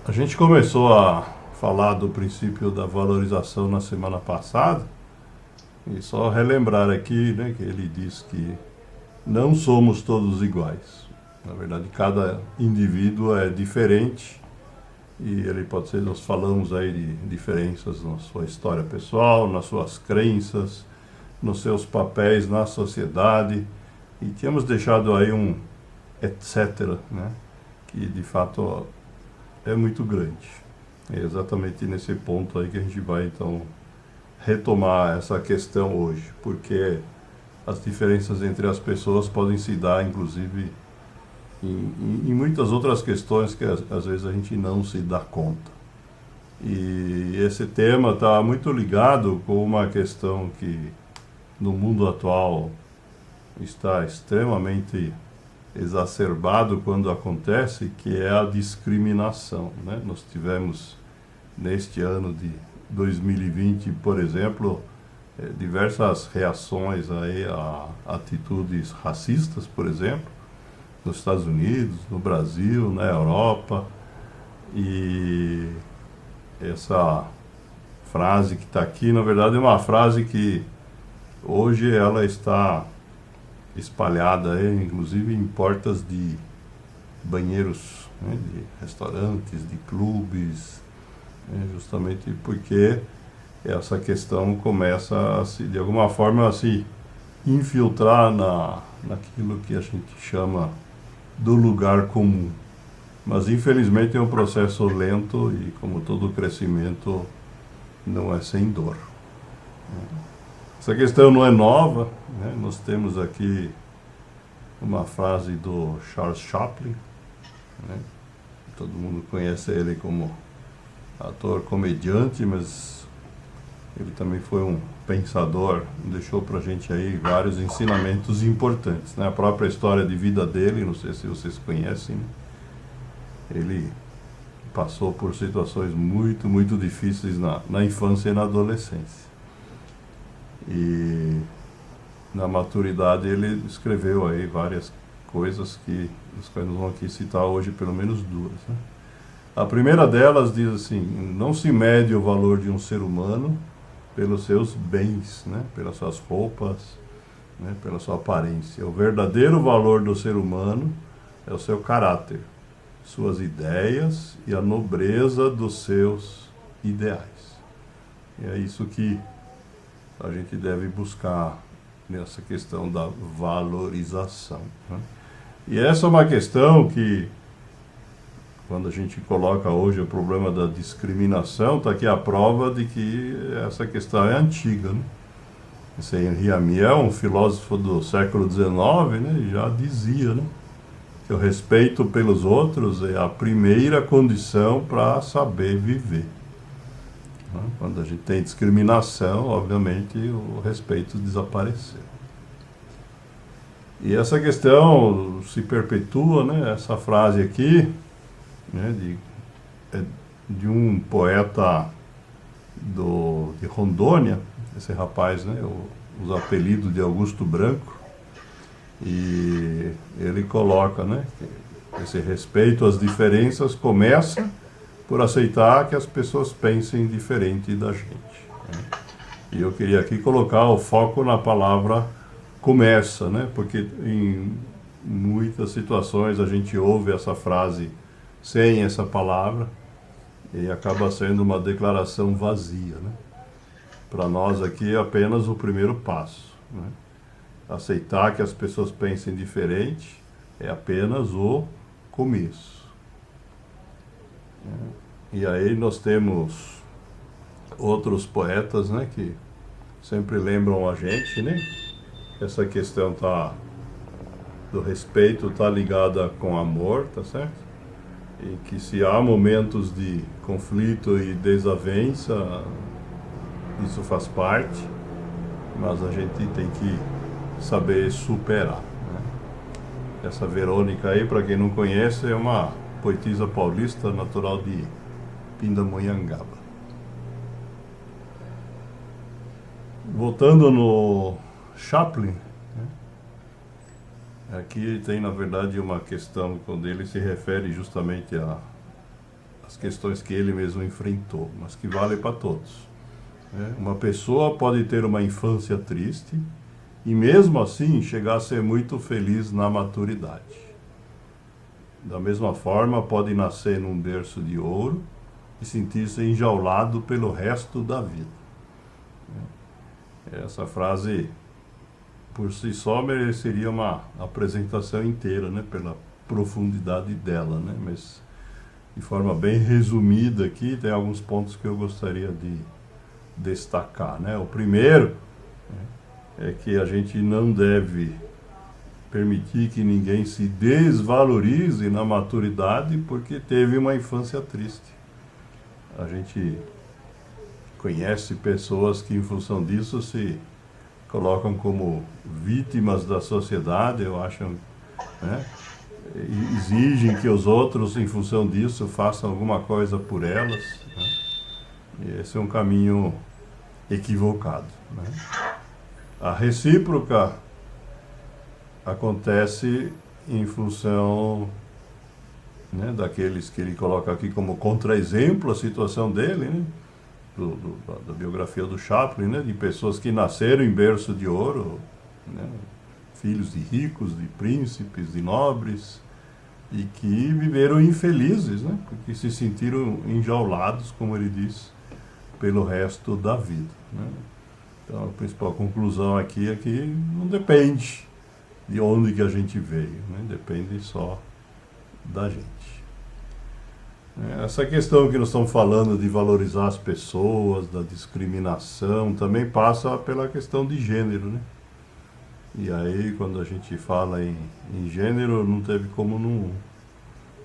A gente começou a falar do princípio da valorização na semana passada, e só relembrar aqui, né, que ele diz que não somos todos iguais. Na verdade, cada indivíduo é diferente e ele pode ser, nós falamos aí de diferenças na sua história pessoal, nas suas crenças, nos seus papéis na sociedade, e tínhamos deixado aí um etc, né, que de fato é muito grande. É exatamente nesse ponto aí que a gente vai então retomar essa questão hoje, porque as diferenças entre as pessoas podem se dar, inclusive, em muitas outras questões que às vezes a gente não se dá conta. E esse tema está muito ligado com uma questão que no mundo atual está extremamente exacerbado quando acontece, que é a discriminação, né? Nós tivemos neste ano de 2020, por exemplo, diversas reações aí a atitudes racistas, por exemplo, nos Estados Unidos, no Brasil, na Europa. E essa frase que está aqui, na verdade, é uma frase que hoje ela está espalhada aí, inclusive em portas de banheiros, né, de restaurantes, de clubes, né, justamente porque essa questão começa a se, de alguma forma, a se infiltrar naquilo que a gente chama do lugar comum. Mas infelizmente é um processo lento e, como todo crescimento, não é sem dor. Essa questão não é nova, né? Nós temos aqui uma frase do Charles Chaplin, né? Todo mundo conhece ele como ator comediante, mas ele também foi um pensador, deixou pra gente aí vários ensinamentos importantes, né? A própria história de vida dele, não sei se vocês conhecem, né? Ele passou por situações muito, muito difíceis na infância e na adolescência. E na maturidade ele escreveu aí várias coisas que as quais nós vamos aqui citar hoje, pelo menos duas, né? A primeira delas diz assim: não se mede o valor de um ser humano pelos seus bens, né? Pelas suas roupas, né? Pela sua aparência. O verdadeiro valor do ser humano é o seu caráter, suas ideias e a nobreza dos seus ideais. E é isso que a gente deve buscar nessa questão da valorização, né? E essa é uma questão que, quando a gente coloca hoje o problema da discriminação, está aqui a prova de que essa questão é antiga, né? Esse Henri Amiel, um filósofo do século XIX, né, já dizia, né, que o respeito pelos outros é a primeira condição para saber viver. Quando a gente tem discriminação, obviamente o respeito desapareceu. E essa questão se perpetua, né? Essa frase aqui, né, de um poeta de Rondônia, esse rapaz, né, os apelidos de Augusto Branco, e ele coloca, né, que esse respeito às diferenças começa por aceitar que as pessoas pensem diferente da gente, né? E eu queria aqui colocar o foco na palavra começa, né? Porque em muitas situações a gente ouve essa frase sem essa palavra e acaba sendo uma declaração vazia, né? Para nós aqui é apenas o primeiro passo, né? Aceitar que as pessoas pensem diferente é apenas o começo. E aí nós temos outros poetas, né, que sempre lembram a gente, né? Essa questão do respeito está ligada com amor, tá certo? E que se há momentos de conflito e desavença, isso faz parte, mas a gente tem que saber superar, né? Essa Verônica aí, para quem não conhece, é uma poetisa paulista natural de Pindamonhangaba. Voltando no Chaplin, né? Aqui tem, na verdade, uma questão quando ele se refere justamente as questões que ele mesmo enfrentou, mas que vale para todos. Né? Uma pessoa pode ter uma infância triste e mesmo assim chegar a ser muito feliz na maturidade. Da mesma forma, pode nascer num berço de ouro e sentir-se enjaulado pelo resto da vida. Essa frase, por si só, mereceria uma apresentação inteira, né? Pela profundidade dela, né? Mas, de forma bem resumida aqui, tem alguns pontos que eu gostaria de destacar, né? O primeiro, né, é que a gente não deve permitir que ninguém se desvalorize na maturidade porque teve uma infância triste. A gente conhece pessoas que, em função disso, se colocam como vítimas da sociedade, eu acho, né? Exigem que os outros, em função disso, façam alguma coisa por elas. Né? E esse é um caminho equivocado. Né? A recíproca acontece em função, né, daqueles que ele coloca aqui como contra-exemplo a situação dele, né? Da biografia do Chaplin, né? De pessoas que nasceram em berço de ouro, né? Filhos de ricos, de príncipes, de nobres, e que viveram infelizes, né? Porque se sentiram enjaulados, como ele diz, pelo resto da vida. Né? Então a principal conclusão aqui é que não depende de onde que a gente veio, né? Depende só da gente. Essa questão que nós estamos falando de valorizar as pessoas, da discriminação, também passa pela questão de gênero, né? E aí, quando a gente fala em gênero, não teve como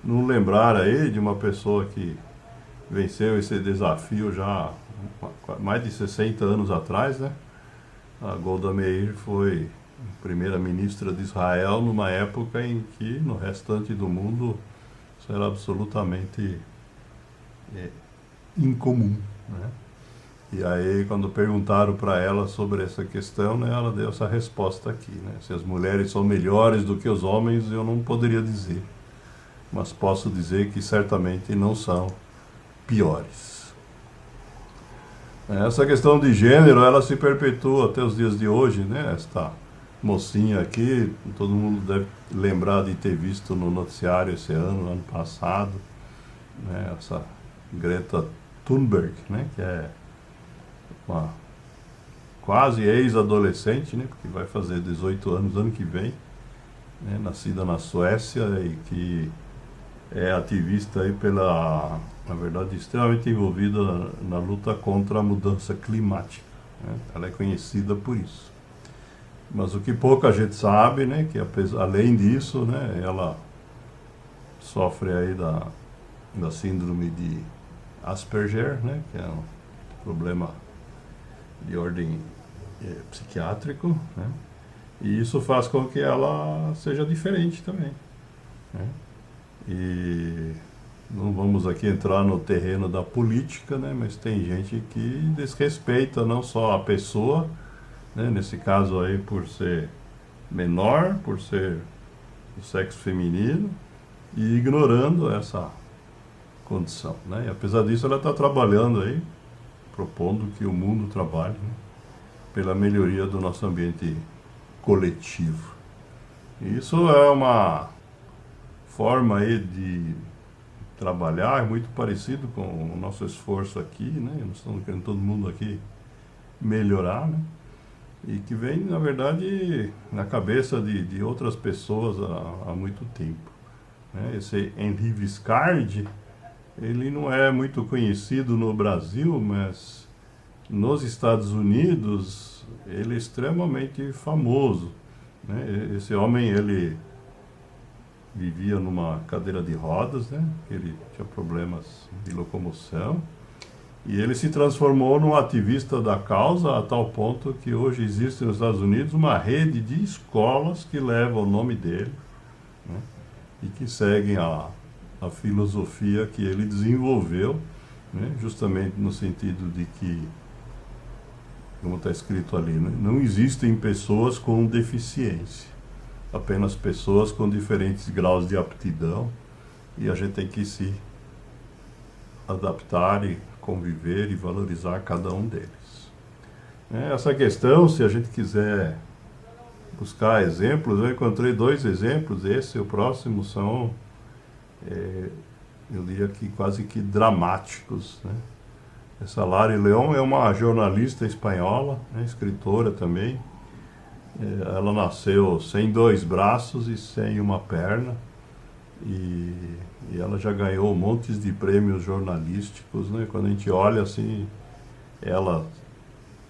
não lembrar aí de uma pessoa que venceu esse desafio já há mais de 60 anos atrás, né? A Golda Meir foi primeira-ministra de Israel numa época em que no restante do mundo isso era absolutamente incomum, né? E aí, quando perguntaram para ela sobre essa questão, né, ela deu essa resposta aqui, né? Se as mulheres são melhores do que os homens, eu não poderia dizer, mas posso dizer que certamente não são piores. Essa questão de gênero, ela se perpetua até os dias de hoje, né? Esta mocinha aqui, todo mundo deve lembrar de ter visto no noticiário esse ano passado, né? Essa Greta Thunberg, né? Que é uma quase ex-adolescente, né? Porque vai fazer 18 anos ano que vem, né? Nascida na Suécia e que é ativista aí na verdade, extremamente envolvida na luta contra a mudança climática, né? Ela é conhecida por isso. Mas o que pouca gente sabe, né, que além disso, né, ela sofre aí da síndrome de Asperger, né, que é um problema de ordem psiquiátrico, né, e isso faz com que ela seja diferente também, né. E não vamos aqui entrar no terreno da política, né, mas tem gente que desrespeita não só a pessoa, né, nesse caso aí por ser menor, por ser do sexo feminino, e ignorando essa condição, né? E apesar disso ela está trabalhando aí, propondo que o mundo trabalhe, né, pela melhoria do nosso ambiente coletivo. E isso é uma forma aí de trabalhar muito parecido com o nosso esforço aqui, né? Nós estamos querendo todo mundo aqui melhorar, né? E que vem, na verdade, na cabeça de outras pessoas há muito tempo, né? Esse Henri Viscardi, ele não é muito conhecido no Brasil, mas nos Estados Unidos ele é extremamente famoso, né? Esse homem, ele vivia numa cadeira de rodas, né? Ele tinha problemas de locomoção. E ele se transformou num ativista da causa a tal ponto que hoje existe nos Estados Unidos uma rede de escolas que levam o nome dele, né, e que seguem a filosofia que ele desenvolveu, né, justamente no sentido de que, como está escrito ali, né, não existem pessoas com deficiência, apenas pessoas com diferentes graus de aptidão, e a gente tem que se adaptar e conviver e valorizar cada um deles. Essa questão, se a gente quiser buscar exemplos, eu encontrei 2 exemplos, esse e o próximo são, eu diria que quase que dramáticos, né? Essa Lari León é uma jornalista espanhola, né, escritora também. Ela nasceu sem 2 braços e sem uma perna, e ela já ganhou montes de prêmios jornalísticos, né? Quando a gente olha assim, ela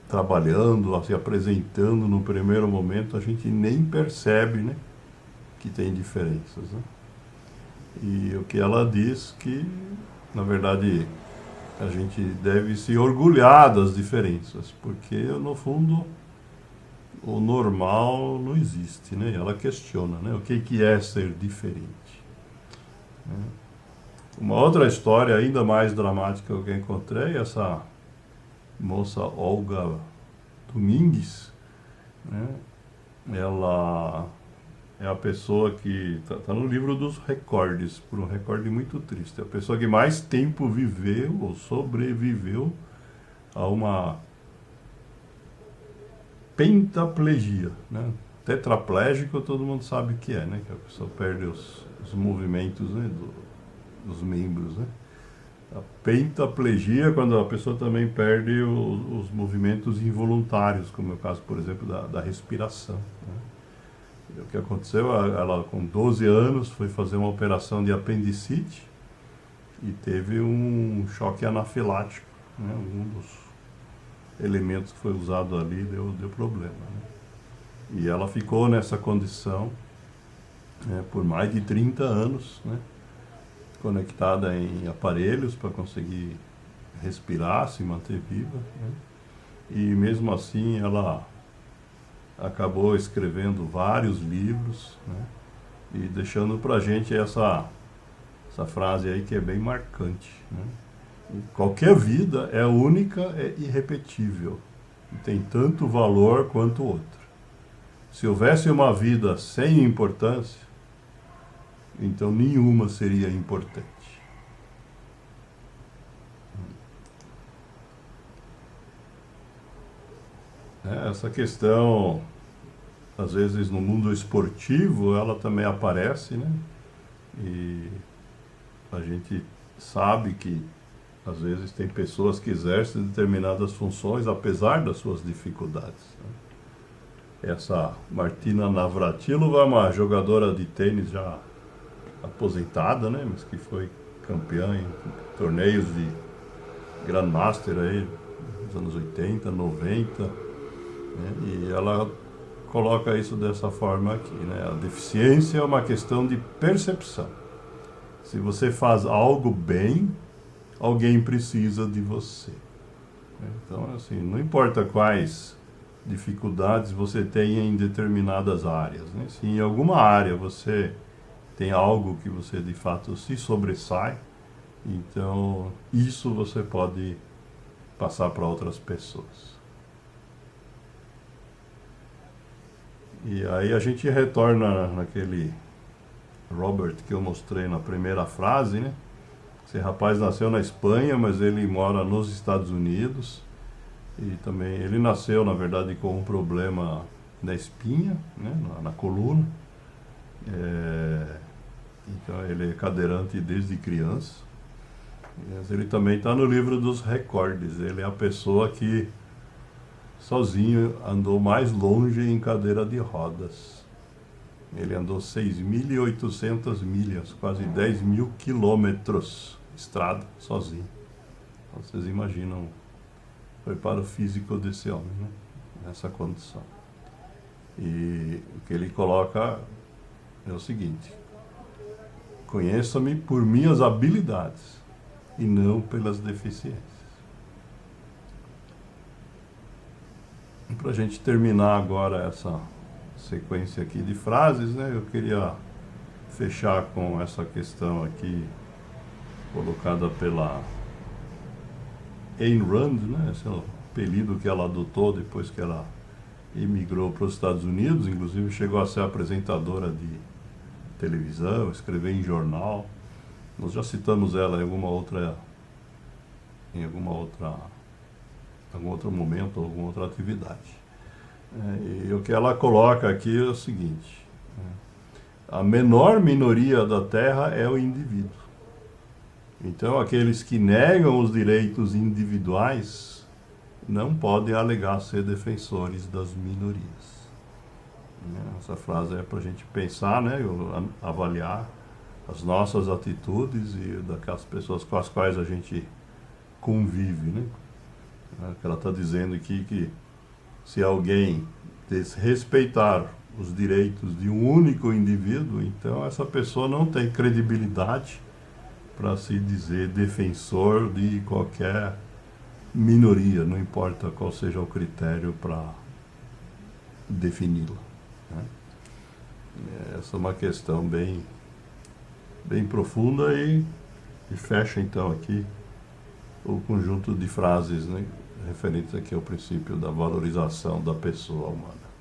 trabalhando, se apresentando no primeiro momento, a gente nem percebe, né, que tem diferenças, né? E o que ela diz que, na verdade, a gente deve se orgulhar das diferenças, porque, no fundo, o normal não existe, né? Ela questiona, né? O que é ser diferente, né? Uma outra história ainda mais dramática que eu encontrei, essa moça Olga Domingues, né? Ela é a pessoa que está no livro dos recordes, por um recorde muito triste. É a pessoa que mais tempo viveu ou sobreviveu a uma pentaplegia, né? Tetraplégico todo mundo sabe o que é, né? Que a pessoa perde os movimentos, né, dos membros, né? A pentaplegia, quando a pessoa também perde os movimentos involuntários, como é o caso, por exemplo, da respiração, né? E o que aconteceu, ela com 12 anos foi fazer uma operação de apendicite e teve um choque anafilático, né? Um dos elementos que foi usado ali deu problema, né? E ela ficou nessa condição, né, por mais de 30 anos, né, conectada em aparelhos para conseguir respirar, se manter viva, né? E mesmo assim ela acabou escrevendo vários livros, né, e deixando para a gente essa frase aí que é bem marcante, né? Qualquer vida é única, é irrepetível, e tem tanto valor quanto outra. Se houvesse uma vida sem importância, então nenhuma seria importante. Essa questão, às vezes no mundo esportivo, ela também aparece, né? E a gente sabe que às vezes tem pessoas que exercem determinadas funções apesar das suas dificuldades, né? Essa Martina Navratilova é uma jogadora de tênis já aposentada, né? Mas que foi campeã em torneios de Grandmaster aí nos anos 80, 90, né? E ela coloca isso dessa forma aqui, né? A deficiência é uma questão de percepção. Se você faz algo bem, alguém precisa de você. Então, assim, não importa quais dificuldades você tenha em determinadas áreas, né? Se em alguma área você tem algo que você de fato se sobressai, então isso você pode passar para outras pessoas. E aí a gente retorna naquele Robert que eu mostrei na primeira frase, né? Esse rapaz nasceu na Espanha, mas ele mora nos Estados Unidos. E também ele nasceu, na verdade, com um problema na espinha, né? na coluna. Então ele é cadeirante desde criança. Mas ele também está no livro dos recordes. Ele é a pessoa que sozinho andou mais longe em cadeira de rodas. Ele andou 6.800 milhas, quase 10 mil quilômetros de estrada, sozinho. Então, vocês imaginam o preparo físico desse homem, né? Nessa condição. E o que ele coloca é o seguinte: conheça-me por minhas habilidades e não pelas deficiências. E para a gente terminar agora essa sequência aqui de frases, né, eu queria fechar com essa questão aqui colocada pela Ayn Rand, né, esse é o apelido que ela adotou depois que ela emigrou para os Estados Unidos, inclusive chegou a ser apresentadora de televisão, escrever em jornal. Nós já citamos ela em alguma outra em algum outro momento, alguma outra atividade. E o que ela coloca aqui é o seguinte: a menor minoria da Terra é o indivíduo. Então, aqueles que negam os direitos individuais não podem alegar ser defensores das minorias. Essa frase é para a gente pensar, né, avaliar as nossas atitudes e daquelas pessoas com as quais a gente convive, né? Que ela está dizendo aqui que se alguém desrespeitar os direitos de um único indivíduo, então essa pessoa não tem credibilidade para se dizer defensor de qualquer minoria, não importa qual seja o critério para defini-la. Né? Essa é uma questão bem profunda e fecha então aqui o conjunto de frases, né, referentes aqui ao princípio da valorização da pessoa humana.